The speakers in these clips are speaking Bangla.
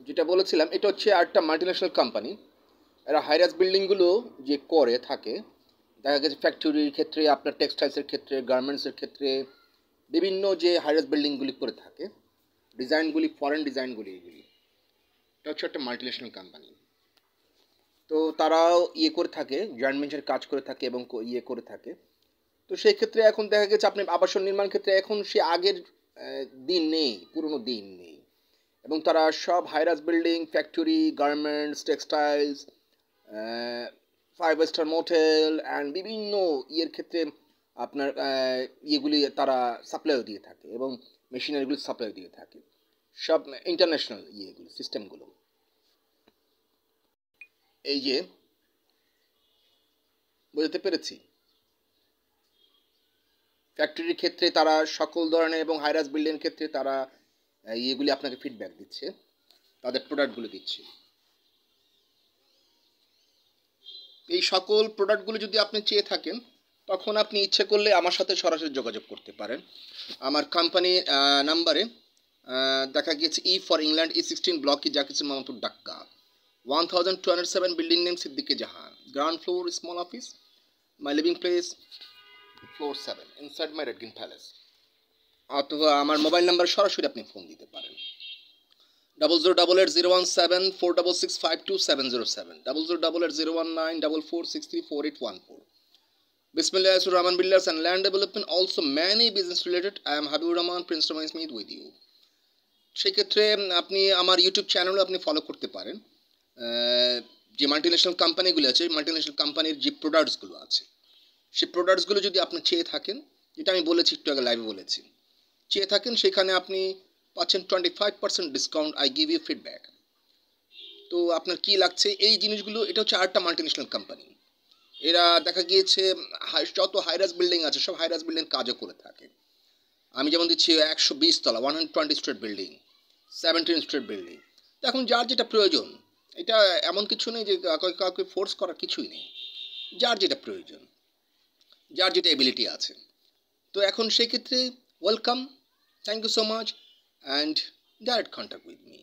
যেটা বলেছিলাম এটা হচ্ছে আরেকটা মাল্টিন্যাশনাল কোম্পানি। এরা হাইরাস বিল্ডিংগুলো যে করে থাকে, দেখা গেছে ফ্যাক্টরির ক্ষেত্রে, আপনার টেক্সটাইলসের ক্ষেত্রে, গার্মেন্টসের ক্ষেত্রে, বিভিন্ন যে হাইরাস বিল্ডিংগুলি করে থাকে, ডিজাইনগুলি ফরেন ডিজাইনগুলি, এগুলি এটা হচ্ছে একটা মাল্টিন্যাশনাল কোম্পানি। তো তারাও করে থাকে, জয়েন্ট ভেঞ্চার কাজ করে থাকে এবং করে থাকে। তো সেই ক্ষেত্রে এখন দেখা গেছে আপনি আবাসন নির্মাণ ক্ষেত্রে এখন সে আগের দিন নেই, পুরনো দিন নেই। এবং তারা সব high rise building, factory, garments, textiles, five star motel and বিভিন্ন ক্ষেত্রে আপনার ইয়েগুলি তারা সাপ্লাইও দিয়ে থাকে এবং মেশিনারিগুলি সাপ্লাই দিয়ে থাকে, সব ইন্টারন্যাশনাল ইয়েগুলো, সিস্টেমগুলো। এই যে বুঝতে পেরেছি, ফ্যাক্টরির ক্ষেত্রে তারা সকল ধরনের এবং হাইরাস বিল্ডিংয়ের ক্ষেত্রে তারা ইয়েগুলি আপনাকে ফিডব্যাক দিচ্ছে, তাদের প্রোডাক্টগুলো দিচ্ছে। এই সকল প্রোডাক্টগুলো যদি আপনি চেয়ে থাকেন, তখন আপনি ইচ্ছে করলে আমার সাথে সরাসরি যোগাযোগ করতে পারেন। আমার কোম্পানির নাম্বারে দেখা গিয়েছে for England E16 block Zakiruzzaman Mohammadpur, Dhaka 1207, building name Siddique Jahan, ground floor, small office, my living place, floor 7, inside my red green palace. অথবা আমার মোবাইল নাম্বার সরাসরি আপনি ফোন দিতে পারেন 00880174665277, 0088019446344814. Bismillah Rahman Builders and Land Development, also many business related. I am Habibur Rahman, Prince Rahman Smith with you. সেই ক্ষেত্রে আপনি আমার ইউটিউব চ্যানেলও আপনি ফলো করতে পারেন। যে মাল্টিন্যাশনাল কোম্পানিগুলো আছে, মাল্টিন্যাশনাল কোম্পানির যে প্রোডাক্টসগুলো আছে, সেই প্রোডাক্টসগুলো যদি আপনি চেয়ে থাকেন, যেটা আমি বলেছি একটু আগে লাইভে বলেছি, চেয়ে থাকেন, সেখানে আপনি পাচ্ছেন 25% discount. I give you feedback. তো আপনার কি লাগছে এই জিনিসগুলো? এটা হচ্ছে আরেকটা মাল্টিন্যাশনাল কোম্পানি। এরা দেখা গিয়েছে যত হাইরাস বিল্ডিং আছে সব হাইরাস বিল্ডিং কাজও করে থাকে। আমি যেমন দিচ্ছি 120 তলা, 120 স্ট্রিট বিল্ডিং, 17 স্ট্রিট বিল্ডিং। তো এখন যার যেটা প্রয়োজন, এটা এমন কিছু নেই যে কাউকে ফোর্স করার কিছুই নেই, যার যেটা প্রয়োজন, যার যেটা এবিলিটি আছে। তো এখন সেই ক্ষেত্রে welcome, thank you so much, and direct contact with me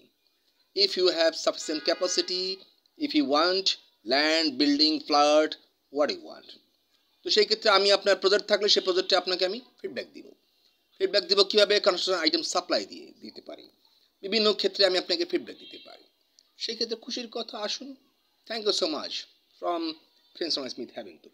if you have sufficient capacity, if you want land, building, flat, what you want. তো সেই ক্ষেত্রে আমি আপনার প্রজেক্ট থাকলে সেই প্রজেক্টে আপনাকে আমি ফিডব্যাক দিব কীভাবে কনস্ট্রাকশন আইটেম সাপ্লাই দিতে পারি, বিভিন্ন ক্ষেত্রে আমি আপনাকে ফিডব্যাক দিতে পারি। সেই ক্ষেত্রে খুশির কথা, আসুন। Thank you so much from Prince Smith হ্যাভিংটন।